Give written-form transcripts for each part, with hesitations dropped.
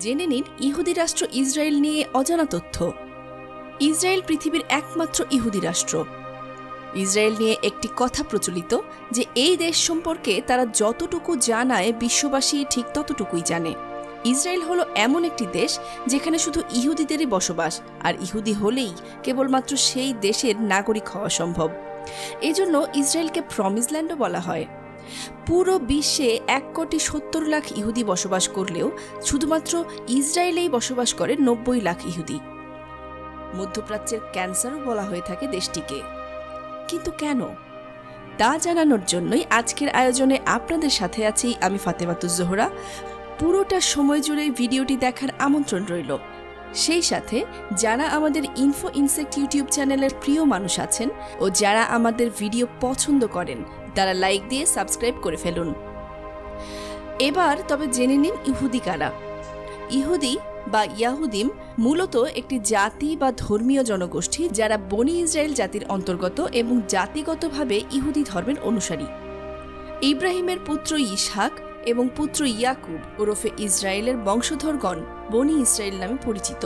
জেনে নিন ইহুদি রাষ্ট্র ইসরায়েল নিয়ে অজানা তথ্য। ইসরায়েল পৃথিবীর একমাত্র ইহুদি রাষ্ট্র। ইসরায়েল নিয়ে একটি কথা প্রচলিত যে এই দেশ সম্পর্কে তারা যতটুকু জানায় বিশ্ববাসী ঠিক ততটুকুই জানে। ইসরায়েল হলো এমন একটি দেশ যেখানে শুধু ইহুদিদেরই বসবাস, আর ইহুদি হলেই কেবলমাত্র সেই দেশের নাগরিক হওয়া সম্ভব। এজন্য ইসরায়েলকে প্রমিস ল্যান্ডও বলা হয়। পুরো বিশ্বে 1,70,00,000 ইহুদি বসবাস করলেও শুধুমাত্র ইসরায়েলেই বসবাস করে 90 লাখ ইহুদি। মধ্যপ্রাচ্যের ক্যান্সারও বলা হয়ে থাকে দেশটিকে। কিন্তু কেন? তা জানানোর জন্যই আজকের আয়োজনে আপনাদের সাথে আছি আমি ফাতেমাতুজ জোহরা। পুরোটা সময় জুড়ে ভিডিওটি দেখার আমন্ত্রণ রইল। সেই সাথে যারা আমাদের ইনফো ইনসেক্ট ইউটিউব চ্যানেলের প্রিয় মানুষ আছেন ও যারা আমাদের ভিডিও পছন্দ করেন তারা লাইক দিয়ে সাবস্ক্রাইব করে ফেলুন। এবার তবে জেনে নিন ইহুদি কারা। ইহুদি বা ইয়াহুদিম মূলত একটি জাতি বা ধর্মীয় জনগোষ্ঠী যারা বনি ইসরায়েল জাতির অন্তর্গত এবং জাতিগতভাবে ইহুদি ধর্মের অনুসারী। ইব্রাহিমের পুত্র ইসহাক এবং পুত্র ইয়াকুব ওরফে ইসরায়েলের বংশধরগণ বনি ইসরায়েল নামে পরিচিত।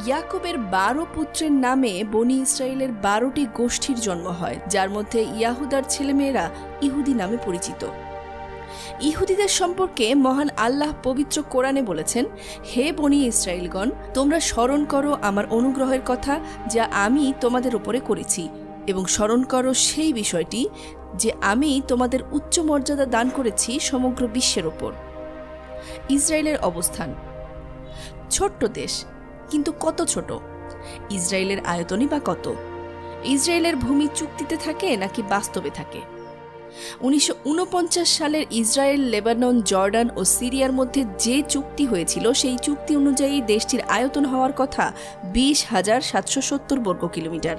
ইয়াকুবের 12 পুত্রের নামে বনি ইসরায়েলের 12টি গোষ্ঠীর জন্ম হয়, যার মধ্যে ইয়াহুদার ছেলেমেয়েরা ইহুদি নামে পরিচিত। ইহুদিদের সম্পর্কে মহান আল্লাহ পবিত্র কোরআনে বলেছেন, হে বনি ইসরায়েলগণ, তোমরা স্মরণ করো আমার অনুগ্রহের কথা যা আমি তোমাদের উপরে করেছি, এবং স্মরণ করো সেই বিষয়টি যে আমি তোমাদের উচ্চ মর্যাদা দান করেছি সমগ্র বিশ্বের ওপর। ইসরায়েলের অবস্থান ছোট্ট দেশ, কিন্তু কত ছোট? ইসরায়েলের আয়তনই বা কত? ইসরায়েলের ভূমি চুক্তিতে থাকে নাকি বাস্তবে থাকে? 1949 সালের ইসরায়েল, লেবানন, জর্ডান ও সিরিয়ার মধ্যে যে চুক্তি হয়েছিল সেই চুক্তি অনুযায়ী দেশটির আয়তন হওয়ার কথা 20,770 বর্গ কিলোমিটার,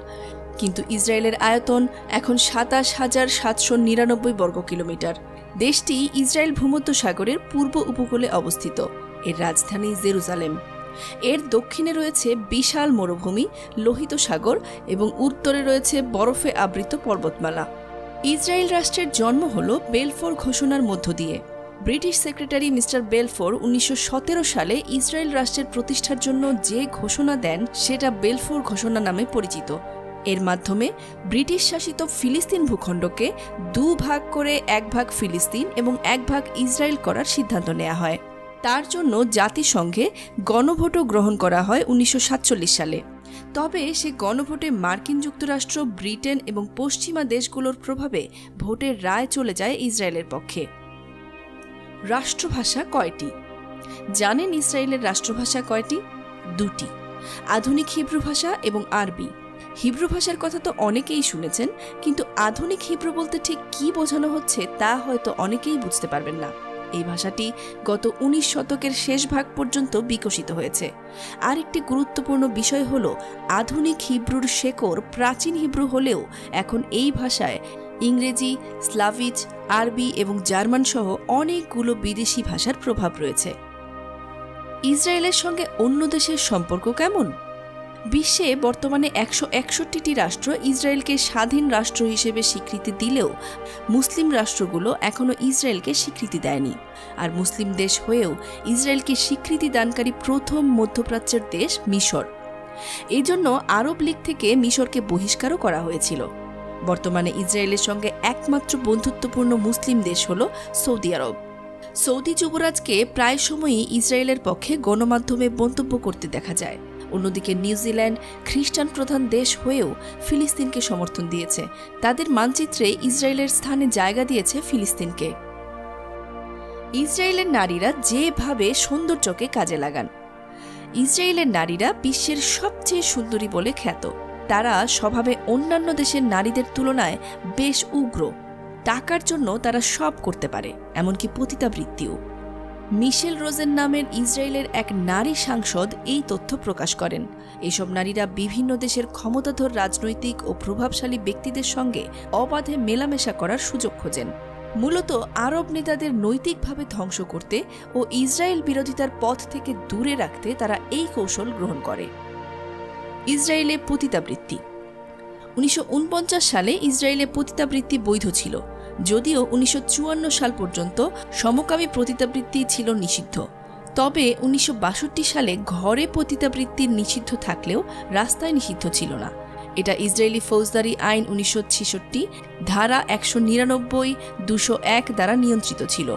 কিন্তু ইসরায়েলের আয়তন এখন 27,799 বর্গ কিলোমিটার। দেশটি ইসরায়েল ভূমধ্যসাগরের পূর্ব উপকূলে অবস্থিত। এর রাজধানী জেরুজালেম। এর দক্ষিণে রয়েছে বিশাল মরুভূমি, লোহিত সাগর এবং উত্তরে রয়েছে বরফে আবৃত পর্বতমালা। ইসরায়েল রাষ্ট্রের জন্ম হল বেলফোর ঘোষণার মধ্য দিয়ে। ব্রিটিশ সেক্রেটারি মিস্টার বেলফোর 1917 সালে ইসরায়েল রাষ্ট্রের প্রতিষ্ঠার জন্য যে ঘোষণা দেন সেটা বেলফোর ঘোষণা নামে পরিচিত। এর মাধ্যমে ব্রিটিশ শাসিত ফিলিস্তিন ভূখণ্ডকে 2 ভাগ করে 1 ভাগ ফিলিস্তিন এবং 1 ভাগ ইসরায়েল করার সিদ্ধান্ত নেওয়া হয়। তার জন্য জাতিসংঘে গণভোটও গ্রহণ করা হয় 1947 সালে। তবে সে গণভোটে মার্কিন যুক্তরাষ্ট্র, ব্রিটেন এবং পশ্চিমা দেশগুলোর প্রভাবে ভোটের রায় চলে যায় ইসরায়েলের পক্ষে। রাষ্ট্রভাষা কয়টি? জানেন ইসরায়েলের রাষ্ট্রভাষা কয়টি? 2টি, আধুনিক হিব্রু ভাষা এবং আরবি। হিব্রু ভাষার কথা তো অনেকেই শুনেছেন, কিন্তু আধুনিক হিব্রু বলতে ঠিক কী বোঝানো হচ্ছে তা হয়তো অনেকেই বুঝতে পারবেন না। এই ভাষাটি গত 19 শতকের শেষ ভাগ পর্যন্ত বিকশিত হয়েছে। আরেকটি গুরুত্বপূর্ণ বিষয় হল আধুনিক হিব্রুর শেকড় প্রাচীন হিব্রু হলেও এখন এই ভাষায় ইংরেজি, স্লাভিজ, আরবি এবং জার্মান সহ অনেকগুলো বিদেশি ভাষার প্রভাব রয়েছে। ইসরায়েলের সঙ্গে অন্য দেশের সম্পর্ক কেমন? বিশ্বে বর্তমানে 161টি রাষ্ট্র ইসরায়েলকে স্বাধীন রাষ্ট্র হিসেবে স্বীকৃতি দিলেও মুসলিম রাষ্ট্রগুলো এখনও ইসরায়েলকে স্বীকৃতি দেয়নি। আর মুসলিম দেশ হয়েও ইসরায়েলকে স্বীকৃতি দানকারী প্রথম মধ্যপ্রাচ্যের দেশ মিশর। এজন্য আরব লীগ থেকে মিশরকে বহিষ্কারও করা হয়েছিল। বর্তমানে ইসরায়েলের সঙ্গে একমাত্র বন্ধুত্বপূর্ণ মুসলিম দেশ হল সৌদি আরব। সৌদি যুবরাজকে প্রায় সময়ই ইসরায়েলের পক্ষে গণমাধ্যমে মন্তব্য করতে দেখা যায়। অন্যদিকে নিউজিল্যান্ড খ্রিস্টান প্রধান দেশ হয়েও ফিলিস্তিনকে সমর্থন দিয়েছে। তাদের মানচিত্রে ইসরায়েলের স্থানে জায়গা দিয়েছে ফিলিস্তিনকে। ইসরায়েলের নারীরা যেভাবে সৌন্দর্যকে কাজে লাগান। ইসরায়েলের নারীরা বিশ্বের সবচেয়ে সুন্দরী বলে খ্যাত। তারা স্বভাবে অন্যান্য দেশের নারীদের তুলনায় বেশ উগ্র। টাকার জন্য তারা সব করতে পারে, এমনকি পতিতাবৃত্তিও। মিশেল রোজেন নামের ইসরায়েলের এক নারী সাংসদ এই তথ্য প্রকাশ করেন। এসব নারীরা বিভিন্ন দেশের ক্ষমতাধর রাজনৈতিক ও প্রভাবশালী ব্যক্তিদের সঙ্গে অবাধে মেলামেশা করার সুযোগ খোঁজেন। মূলত আরব নেতাদের নৈতিকভাবে ধ্বংস করতে ও ইসরায়েল বিরোধিতার পথ থেকে দূরে রাখতে তারা এই কৌশল গ্রহণ করে। ইসরায়েলে পতিতাবৃত্তি। 1949 সালে ইসরায়েলে পতিতাবৃত্তি বৈধ ছিল, যদিও 1954 সাল পর্যন্ত সমকামী পতিতাবৃত্তি ছিল নিষিদ্ধ। তবে 1962 সালে ঘরে পতিতাবৃত্তির নিষিদ্ধ থাকলেও রাস্তায় নিষিদ্ধ ছিল না। এটা ইসরায়েলি ফৌজদারি আইন 1966 ধারা 199, 201 দ্বারা নিয়ন্ত্রিত ছিল।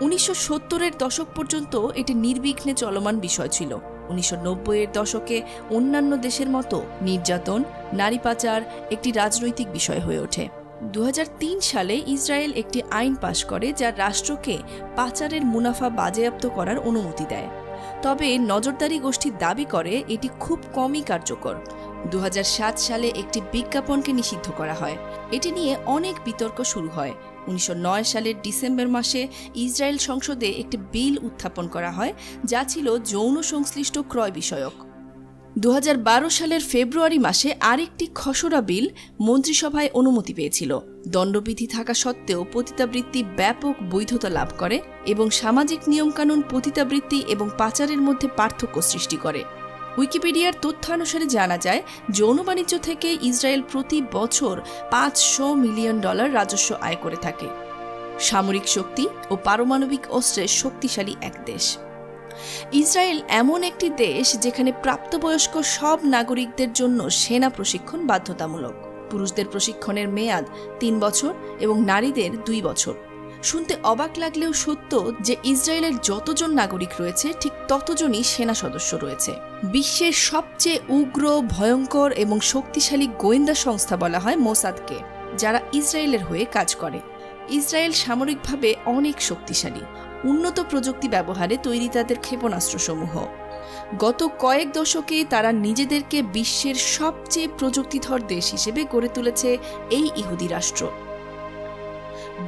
1970-এর দশক পর্যন্ত এটি নির্বিঘ্নে চলমান বিষয় ছিল। 1990-এর দশকে অন্যান্য দেশের মতো নির্যাতন, নারী পাচার একটি রাজনৈতিক বিষয় হয়ে ওঠে। 2003 সালে ইসরায়েল একটি আইন পাশ করে যা রাষ্ট্রকে পাচারের মুনাফা বাজেয়াপ্ত করার অনুমতি দেয়। তবে নজরদারি গোষ্ঠী দাবি করে এটি খুব কমই কার্যকর। 2007 সালে একটি বিজ্ঞাপনকে নিষিদ্ধ করা হয়। এটি নিয়ে অনেক বিতর্ক শুরু হয়। 1909 সালের ডিসেম্বর মাসে ইসরায়েল সংসদে একটি বিল উত্থাপন করা হয় যা ছিল যৌন সংশ্লিষ্ট ক্রয় বিষয়ক। 2012 সালের ফেব্রুয়ারি মাসে আরেকটি খসড়া বিল মন্ত্রিসভায় অনুমতি পেয়েছিল। দণ্ডবিধি থাকা সত্ত্বেও পতিতাবৃত্তি ব্যাপক বৈধতা লাভ করে এবং সামাজিক নিয়মকানুন পতিতাবৃত্তি এবং পাচারের মধ্যে পার্থক্য সৃষ্টি করে। উইকিপিডিয়ার তথ্যানুসারে জানা যায়, যৌন বাণিজ্য থেকে ইসরায়েল প্রতি বছর $500 মিলিয়ন রাজস্ব আয় করে থাকে। সামরিক শক্তি ও পারমাণবিক অস্ত্রের শক্তিশালী এক দেশ। ইসরায়েল এমন একটি দেশ যেখানে প্রাপ্তবয়স্ক সব নাগরিকদের জন্য সেনা প্রশিক্ষণ বাধ্যতামূলক। পুরুষদের প্রশিক্ষণের মেয়াদ 3 বছর এবং নারীদের 2 বছর। শুনতে অবাক লাগলেও সত্য যে ইসরায়েলের যতজন নাগরিক রয়েছে ঠিক ততজনই সেনা সদস্য রয়েছে। বিশ্বের সবচেয়ে উগ্র, ভয়ঙ্কর এবং শক্তিশালী গোয়েন্দা সংস্থা বলা হয় মোসাদকে, যারা ইসরায়েলের হয়ে কাজ করে। ইসরায়েল সামরিকভাবে অনেক শক্তিশালী। উন্নত প্রযুক্তি ব্যবহারে তৈরি তাদের ক্ষেপণাস্ত্রসমূহ। গত কয়েক দশকে তারা নিজেদেরকে বিশ্বের সবচেয়ে প্রযুক্তিধর দেশ হিসেবে গড়ে তুলেছে এই ইহুদি রাষ্ট্র।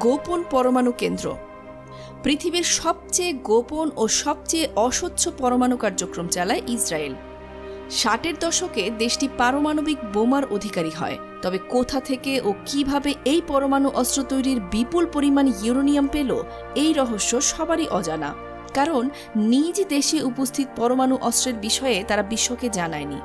গোপন পরমাণু কেন্দ্র। পৃথিবীর সবচেয়ে গোপন ও সবচেয়ে অস্বচ্ছ পরমাণু কার্যক্রম চালায় ইসরায়েল। 60-এর দশকে দেশটি পারমাণবিক বোমার অধিকারী হয়। তবে কোথা থেকে ও কিভাবে এই পরমাণু অস্ত্র তৈরির বিপুল পরিমাণ ইউরেনিয়াম পেল, এই রহস্য সবারই অজানা। কারণ নিজ দেশে উপস্থিত পরমাণু অস্ত্রের বিষয়ে তারা বিশ্বকে জানায়নি।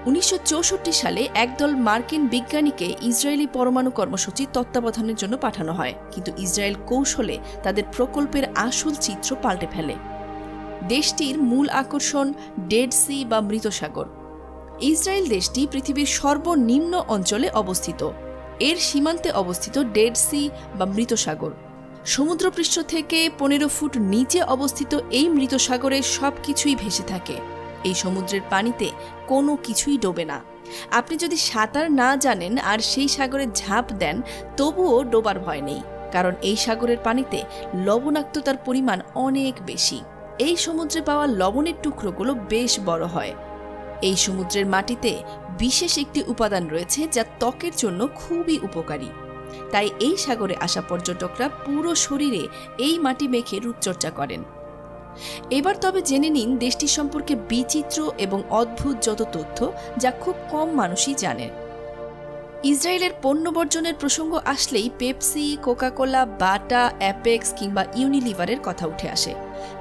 1964 সালে একদল মার্কিন বিজ্ঞানীকে ইসরায়েলি পরমাণু কর্মসূচি তত্ত্বাবধানের জন্য পাঠানো হয়, কিন্তু ইসরায়েল কৌশলে তাদের প্রকল্পের আসল চিত্র পাল্টে ফেলে। দেশটির মূল আকর্ষণ ডেড সি বা মৃত সাগর। ইসরায়েল দেশটি পৃথিবীর সর্বনিম্ন অঞ্চলে অবস্থিত। এর সীমান্তে অবস্থিত ডেড সি বা মৃত সাগর। সমুদ্রপৃষ্ঠ থেকে 15 ফুট নিচে অবস্থিত এই মৃত সাগরে সবকিছুই ভেসে থাকে। এই সমুদ্রের পানিতে কোনো কিছুই ডোবে না। আপনি যদি সাঁতার না জানেন আর সেই সাগরে ঝাঁপ দেন, তবুও ডোবার ভয় নেই, কারণ এই সাগরের পানিতে লবণাক্ততার পরিমাণ অনেক বেশি। এই সমুদ্রে পাওয়া লবণের টুকরোগুলো বেশ বড় হয়। এই সমুদ্রের মাটিতে বিশেষ একটি উপাদান রয়েছে যা ত্বকের জন্য খুবই উপকারী। তাই এই সাগরে আসা পর্যটকরা পুরো শরীরে এই মাটি মেখে রূপচর্চা করেন। এবার তবে জেনে নিন দেশটি সম্পর্কে বিচিত্র এবং অদ্ভুত যত তথ্য যা খুব কম মানুষই জানে। ইসরায়েলের পণ্য বর্জনের প্রসঙ্গ আসলেই পেপসি, কোকাকোলা, বাটা, অ্যাপেক্স কিংবা ইউনিলিভারের কথা উঠে আসে,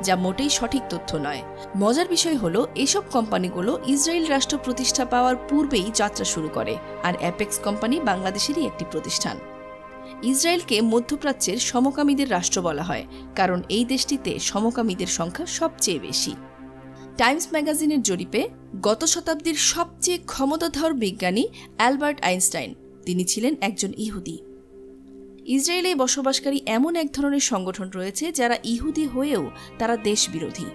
যা মোটেই সঠিক তথ্য নয়। মজার বিষয় হলো এসব কোম্পানিগুলো ইসরায়েল রাষ্ট্র প্রতিষ্ঠা পাওয়ার পূর্বেই যাত্রা শুরু করে, আর অ্যাপেক্স কোম্পানি বাংলাদেশেরই একটি প্রতিষ্ঠান। ইসরায়েলকে মধ্যপ্রাচ্যের সমকামীদের রাষ্ট্র বলা হয়, কারণ এই দেশটিতে সমকামীদের সংখ্যা সবচেয়ে বেশি। টাইমস ম্যাগাজিনের জরিপে গত শতাব্দীর সবচেয়ে ক্ষমতাধর বিজ্ঞানী অ্যালবার্ট আইনস্টাইন, তিনি ছিলেন একজন ইহুদি। ইসরায়েলে বসবাসকারী এমন এক ধরনের সংগঠন রয়েছে যারা ইহুদি হয়েও তারা দেশবিরোধী।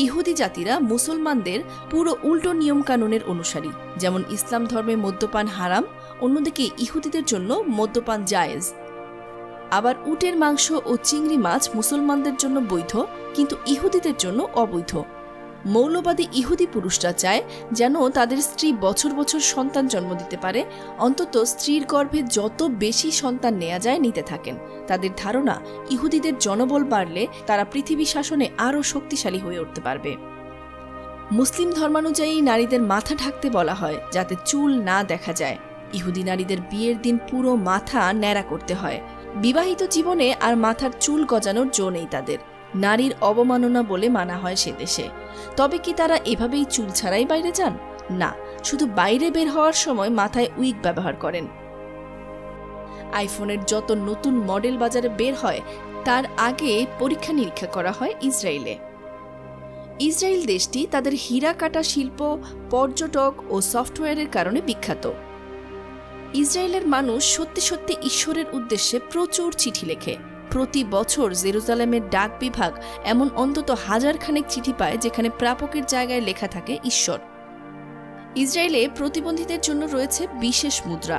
ইহুদি জাতিরা মুসলমানদের পুরো উল্টো নিয়মকানুনের অনুসারী। যেমন ইসলাম ধর্মে মদ্যপান হারাম, অন্যদিকে ইহুদিদের জন্য মদ্যপান জায়েজ। আবার উটের মাংস ও চিংড়ি মাছ মুসলমানদের জন্য বৈধ, কিন্তু ইহুদিদের জন্য অবৈধ। মৌলবাদী ইহুদি পুরুষরা চায় যেন তাদের স্ত্রী বছর বছর সন্তান জন্ম দিতে পারে, অন্তত স্ত্রীর গর্ভে যত বেশি সন্তান নেওয়া যায় নিতে থাকেন। তাদের ধারণা ইহুদিদের জনবল বাড়লে তারা পৃথিবী শাসনে আরও শক্তিশালী হয়ে উঠতে পারবে। মুসলিম ধর্মানুযায়ী নারীদের মাথা ঢাকতে বলা হয় যাতে চুল না দেখা যায়। ইহুদি নারীদের বিয়ের দিন পুরো মাথা ন্যাড়া করতে হয়। বিবাহিত জীবনে আর মাথার চুল গজানোর জো নেই তাদের। নারীর অবমাননা বলে মানা হয় সে দেশে। তবে কি তারা এভাবেই চুল ছাড়াই বাইরে যান? না, শুধু বাইরে বের হওয়ার সময় মাথায় উইগ ব্যবহার করেন। আইফোনের যত নতুন মডেল বাজারে বের হয় তার আগে পরীক্ষা নিরীক্ষা করা হয় ইসরায়েলে। ইসরায়েল দেশটি তাদের হীরা কাটা শিল্প, পর্যটক ও সফটওয়্যারের কারণে বিখ্যাত। ইসরায়েলের মানুষ সত্যি সত্যি ঈশ্বরের উদ্দেশ্যে প্রচুর চিঠি লেখে। প্রতি বছর জেরুজালেমের ডাক বিভাগ এমন অন্তত 1000 খানেক চিঠি পায় যেখানে প্রাপকের জায়গায় লেখা থাকে ঈশ্বর। ইসরায়েলে প্রতিবন্ধীদের জন্য রয়েছে বিশেষ মুদ্রা।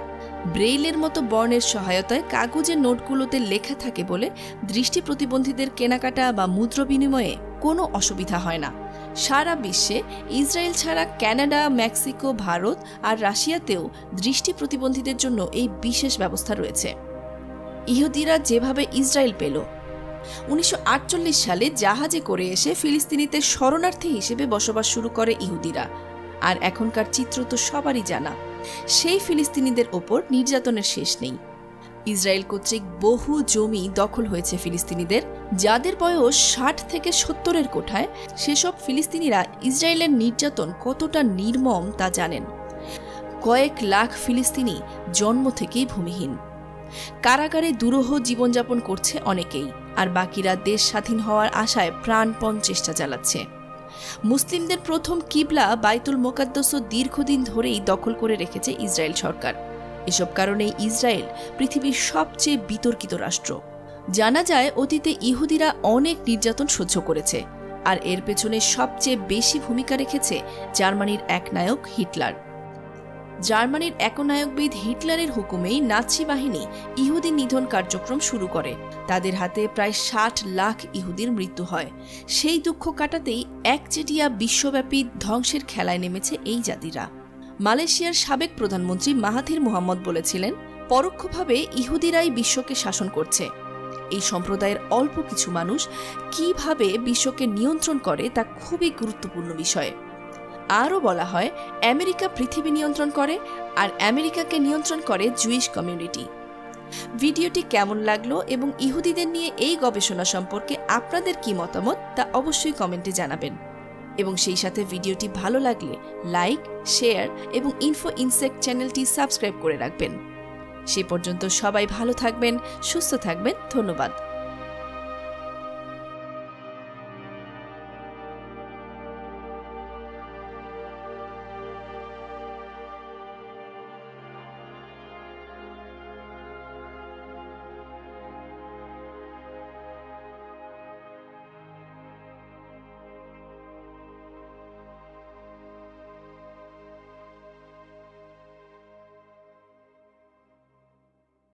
ব্রেইলের মতো বর্ণের সহায়তায় কাগজের নোটগুলোতে লেখা থাকে বলে দৃষ্টি প্রতিবন্ধীদের কেনাকাটা বা মুদ্রা বিনিময়ে কোনো অসুবিধা হয় না। সারা বিশ্বে ইসরায়েল ছাড়া কানাডা, মেক্সিকো, ভারত আর রাশিয়াতেও দৃষ্টি প্রতিবন্ধীদের জন্য এই বিশেষ ব্যবস্থা রয়েছে। ইহুদিরা যেভাবে ইসরায়েল পেল, 1948 সালে জাহাজে করে এসে ফিলিস্তিনিতে শরণার্থী হিসেবে বসবাস শুরু করে ইহুদিরা। আর এখনকার চিত্র তো সবারই জানা। সেই ফিলিস্তিনিদের ওপর নির্যাতনের শেষ নেই। ইসরায়েল কর্তৃক বহু জমি দখল হয়েছে ফিলিস্তিনিদের, যাদের বয়স 60 থেকে 70-এর কোঠায়। সেসব ফিলিস্তিনিরা ইসরায়েলের নির্যাতন কতটা নির্মম তা জানেন। কয়েক লাখ ফিলিস্তিনি জন্ম থেকেই ভূমিহীন। কারাগারে দুরূহ জীবনযাপন করছে অনেকেই, আর বাকিরা দেশ স্বাধীন হওয়ার আশায় প্রাণপণ চেষ্টা চালাচ্ছে। মুসলিমদের প্রথম কিবলা বাইতুল মুকাদ্দাসও দীর্ঘদিন ধরেই দখল করে রেখেছে ইসরায়েল সরকার। এসব কারণেই ইসরায়েল পৃথিবীর সবচেয়ে বিতর্কিত রাষ্ট্র। জানা যায় অতীতে ইহুদিরা অনেক নির্যাতন সহ্য করেছে, আর এর পেছনে সবচেয়ে বেশি ভূমিকা রেখেছে জার্মানির একনায়ক হিটলার। জার্মানির একনায়কবিদ হিটলারের হুকুমেই নাৎসি বাহিনী ইহুদি নিধন কার্যক্রম শুরু করে। তাদের হাতে প্রায় 60 লাখ ইহুদির মৃত্যু হয়। সেই দুঃখ কাটাতেই একচেটিয়া বিশ্বব্যাপী ধ্বংসের খেলায় নেমেছে এই জাতিরা। মালয়েশিয়ার সাবেক প্রধানমন্ত্রী মাহাথির মোহাম্মদ বলেছিলেন, পরোক্ষভাবে ইহুদিরাই বিশ্বকে শাসন করছে। এই সম্প্রদায়ের অল্প কিছু মানুষ কিভাবে বিশ্বকে নিয়ন্ত্রণ করে তা খুবই গুরুত্বপূর্ণ বিষয়। আরও বলা হয়, আমেরিকা পৃথিবী নিয়ন্ত্রণ করে, আর আমেরিকাকে নিয়ন্ত্রণ করে জুইশ কমিউনিটি। ভিডিওটি কেমন লাগলো এবং ইহুদিদের নিয়ে এই গবেষণা সম্পর্কে আপনাদের কি মতামত তা অবশ্যই কমেন্টে জানাবেন। এবং সেই সাথে ভিডিওটি ভালো লাগলে লাইক, শেয়ার এবং ইনফো ইনসেক্ট চ্যানেলটি সাবস্ক্রাইব করে রাখবেন। সে পর্যন্ত সবাই ভালো থাকবেন, সুস্থ থাকবেন। ধন্যবাদ।